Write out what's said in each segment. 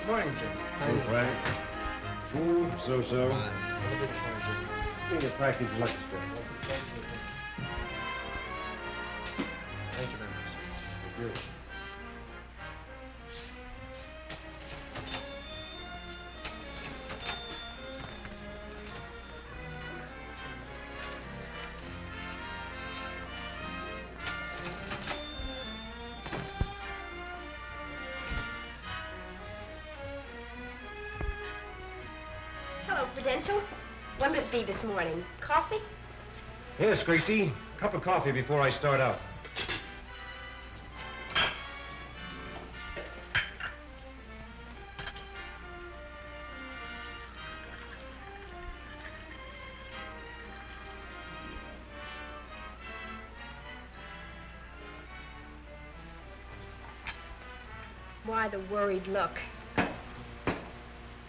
Morning, Jim. Hey, Frank. So-so. Give me a package of Lucky Strike. Thank you very much. Thank you. Hello, Prudential. What'll it be this morning? Coffee? Yes, Gracie. Cup of coffee before I start out. Why the worried look?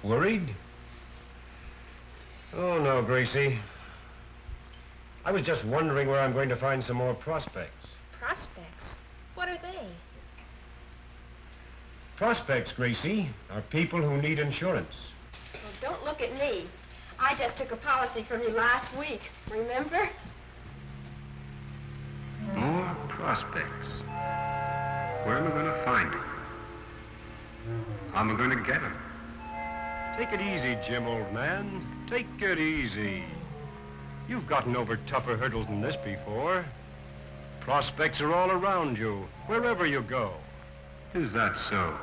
Worried? Oh, no, Gracie. I was just wondering where I'm going to find some more prospects. Prospects? What are they? Prospects, Gracie, are people who need insurance. Well, don't look at me. I just took a policy from you last week. Remember? More prospects. Where am I going to find them? How am I going to get them? Take it easy, Jim, old man. Take it easy. You've gotten over tougher hurdles than this before. Prospects are all around you, wherever you go. Is that so?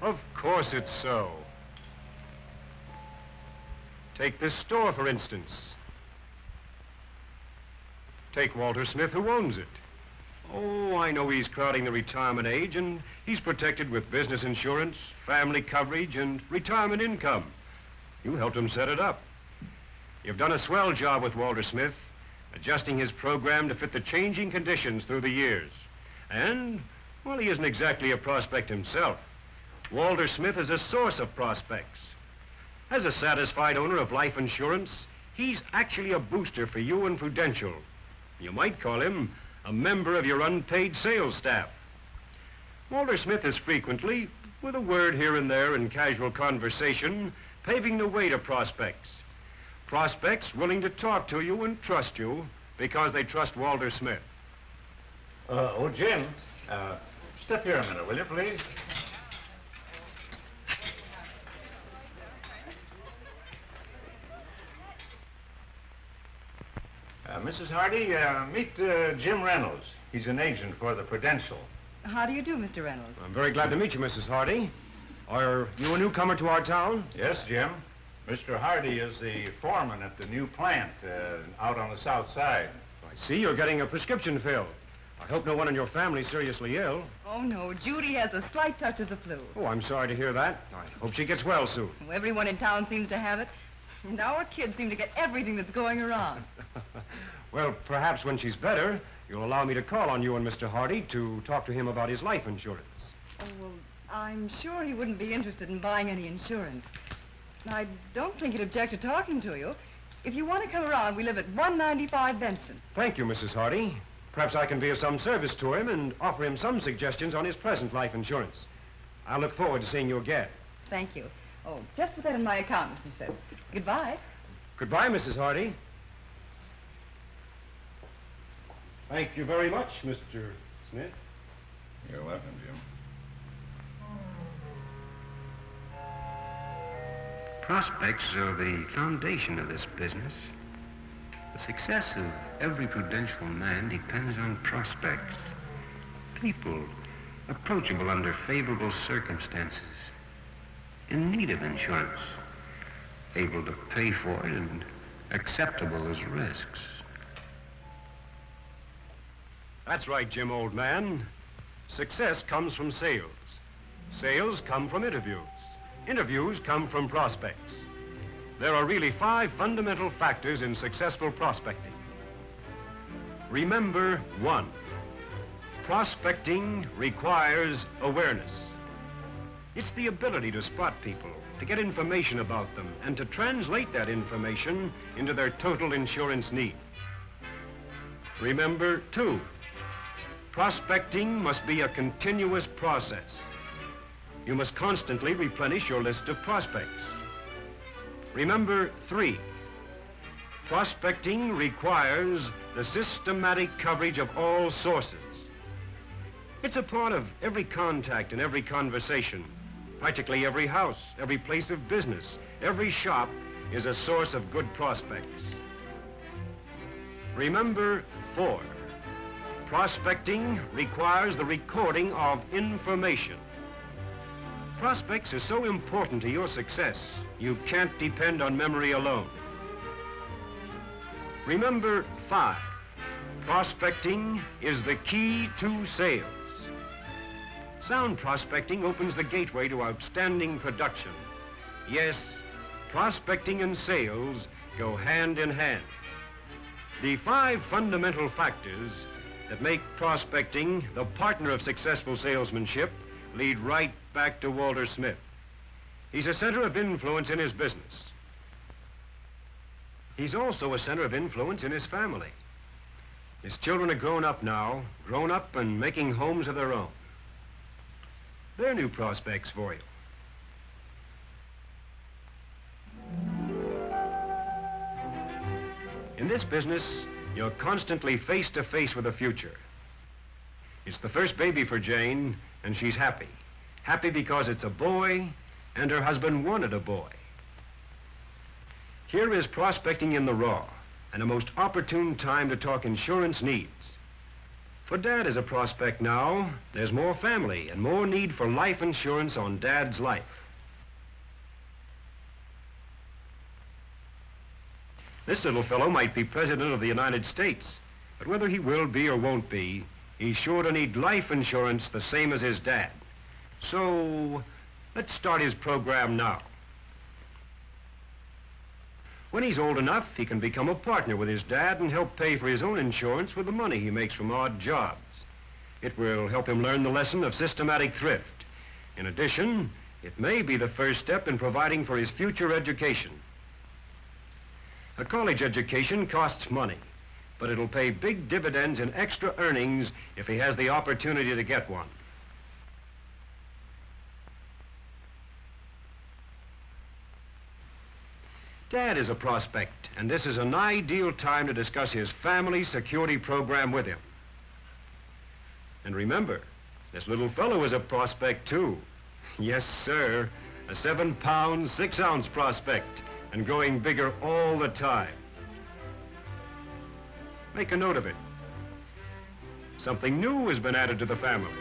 Of course it's so. Take this store, for instance. Take Walter Smith, who owns it. Oh, I know he's crowding the retirement age, and he's protected with business insurance, family coverage, and retirement income. You helped him set it up. You've done a swell job with Walter Smith, adjusting his program to fit the changing conditions through the years. And, well, he isn't exactly a prospect himself. Walter Smith is a source of prospects. As a satisfied owner of life insurance, he's actually a booster for you and Prudential. You might call him a member of your unpaid sales staff. Walter Smith is frequently, with a word here and there in casual conversation, paving the way to prospects. Prospects willing to talk to you and trust you because they trust Walter Smith. Jim, step here a minute, will you, please? Mrs. Hardy, meet Jim Reynolds. He's an agent for the Prudential. How do you do, Mr. Reynolds? I'm very glad to meet you, Mrs. Hardy. Are you a newcomer to our town? Yes, Jim. Mr. Hardy is the foreman at the new plant out on the south side. I see you're getting a prescription filled. I hope no one in your family is seriously ill. Oh, no. Judy has a slight touch of the flu. Oh, I'm sorry to hear that. I hope she gets well soon. Well, everyone in town seems to have it. And our kids seem to get everything that's going around. Well, perhaps when she's better, you'll allow me to call on you and Mr. Hardy to talk to him about his life insurance. Oh, well, I'm sure he wouldn't be interested in buying any insurance. I don't think he'd object to talking to you. If you want to come around, we live at 195 Benson. Thank you, Mrs. Hardy. Perhaps I can be of some service to him and offer him some suggestions on his present life insurance. I look forward to seeing you again. Thank you. Oh, just put that in my account, Mr. Smith. Goodbye. Goodbye, Mrs. Hardy. Thank you very much, Mr. Smith. You're welcome, Jim. Prospects are the foundation of this business. The success of every Prudential man depends on prospects. People approachable under favorable circumstances, in need of insurance, able to pay for it and acceptable as risks. That's right, Jim, old man. Success comes from sales. Sales come from interviews. Interviews come from prospects. There are really 5 fundamental factors in successful prospecting. Remember 1, prospecting requires awareness. It's the ability to spot people, to get information about them, and to translate that information into their total insurance need. Remember 2, prospecting must be a continuous process. you must constantly replenish your list of prospects. Remember 3. Prospecting requires the systematic coverage of all sources. It's a part of every contact and every conversation. Practically every house, every place of business, every shop is a source of good prospects. Remember 4. Prospecting requires the recording of information. Prospects are so important to your success, you can't depend on memory alone. Remember 5. Prospecting is the key to sales. Sound prospecting opens the gateway to outstanding production. Yes, prospecting and sales go hand in hand. The 5 fundamental factors that make prospecting the partner of successful salesmanship lead right back to Walter Smith. He's a center of influence in his business. He's also a center of influence in his family. His children are grown up now, grown up and making homes of their own. They're new prospects for you. In this business, you're constantly face to face with the future. It's the first baby for Jane, and she's happy. Happy because it's a boy, and her husband wanted a boy. Here is prospecting in the raw, and a most opportune time to talk insurance needs. For Dad as a prospect now, there's more family and more need for life insurance on Dad's life. This little fellow might be President of the United States, but whether he will be or won't be, he's sure to need life insurance the same as his dad. So, let's start his program now. When he's old enough, he can become a partner with his dad and help pay for his own insurance with the money he makes from odd jobs. It will help him learn the lesson of systematic thrift. In addition, it may be the first step in providing for his future education. A college education costs money, but it'll pay big dividends in extra earnings if he has the opportunity to get one. Dad is a prospect, and this is an ideal time to discuss his family security program with him. And remember, this little fellow is a prospect, too. Yes, sir, a 7-pound, 6-ounce prospect, and growing bigger all the time. Make a note of it. Something new has been added to the family.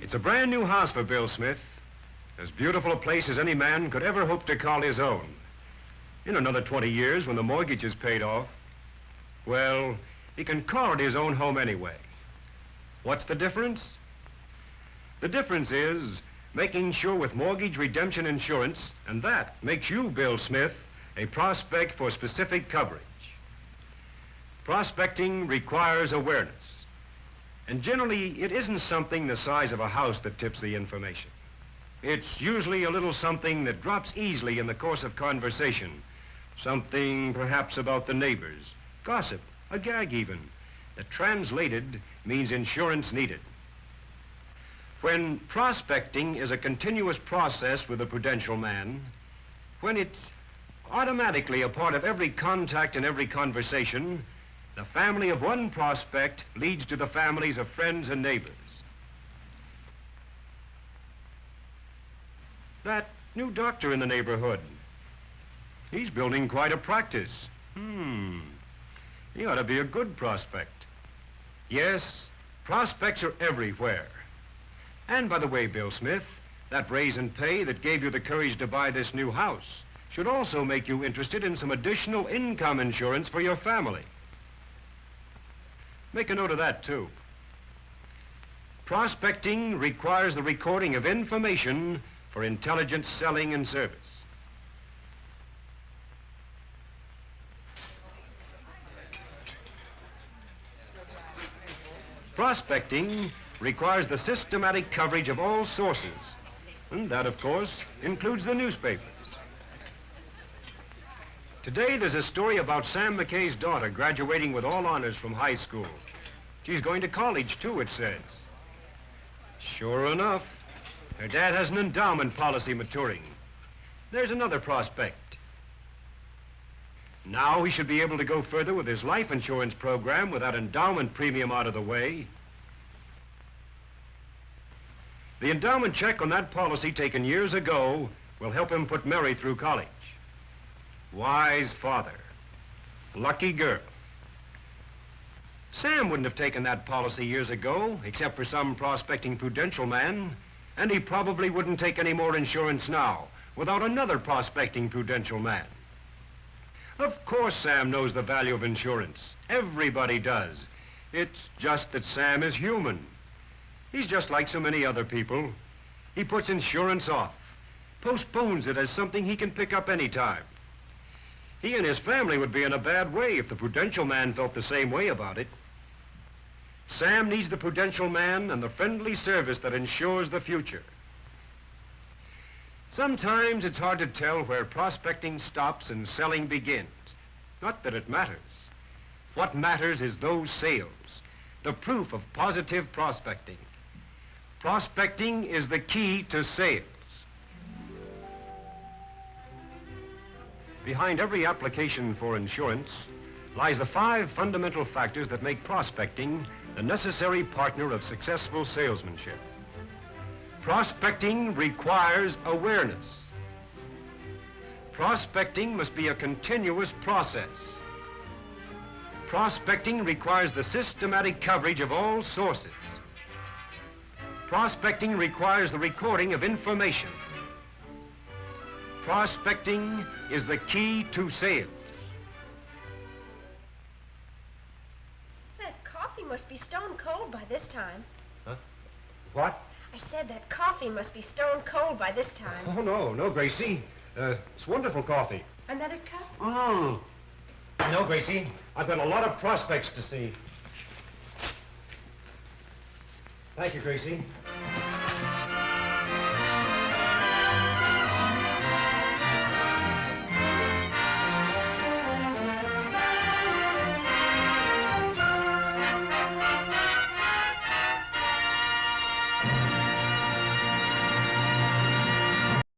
It's a brand new house for Bill Smith. As beautiful a place as any man could ever hope to call his own. In another 20 years, when the mortgage is paid off, well, he can call it his own home anyway. What's the difference? The difference is making sure with mortgage redemption insurance, and that makes you, Bill Smith, a prospect for specific coverage. Prospecting requires awareness. And generally, it isn't something the size of a house that tips the information. It's usually a little something that drops easily in the course of conversation. Something perhaps about the neighbors, gossip, a gag even, that translated means insurance needed. When prospecting is a continuous process with a Prudential man, when it's automatically a part of every contact and every conversation, the family of one prospect leads to the families of friends and neighbors. That new doctor in the neighborhood, he's building quite a practice. He ought to be a good prospect. Yes, prospects are everywhere. And by the way, Bill Smith, that raise in pay that gave you the courage to buy this new house should also make you interested in some additional income insurance for your family. Make a note of that, too. Prospecting requires the recording of information for intelligent selling and service. Prospecting requires the systematic coverage of all sources. And that, of course, includes the newspapers. Today, there's a story about Sam McKay's daughter graduating with all honors from high school. She's going to college, too, it says. Sure enough, her dad has an endowment policy maturing. There's another prospect. Now he should be able to go further with his life insurance program with that endowment premium out of the way. The endowment check on that policy taken years ago will help him put Mary through college. Wise father. Lucky girl. Sam wouldn't have taken that policy years ago, except for some prospecting Prudential man, and he probably wouldn't take any more insurance now without another prospecting Prudential man. Of course Sam knows the value of insurance. Everybody does. It's just that Sam is human. He's just like so many other people. He puts insurance off, postpones it as something he can pick up any time. He and his family would be in a bad way if the Prudential man felt the same way about it. Sam needs the Prudential man and the friendly service that ensures the future. Sometimes it's hard to tell where prospecting stops and selling begins. Not that it matters. What matters is those sales, the proof of positive prospecting. Prospecting is the key to sales. Behind every application for insurance lies the 5 fundamental factors that make prospecting the necessary partner of successful salesmanship. Prospecting requires awareness. Prospecting must be a continuous process. Prospecting requires the systematic coverage of all sources. Prospecting requires the recording of information. Prospecting is the key to sales. That coffee must be stone cold by this time. Huh? What? I said that coffee must be stone cold by this time. Oh, no, Gracie. It's wonderful coffee. Another cup? No, Gracie. I've got a lot of prospects to see. Thank you, Gracie.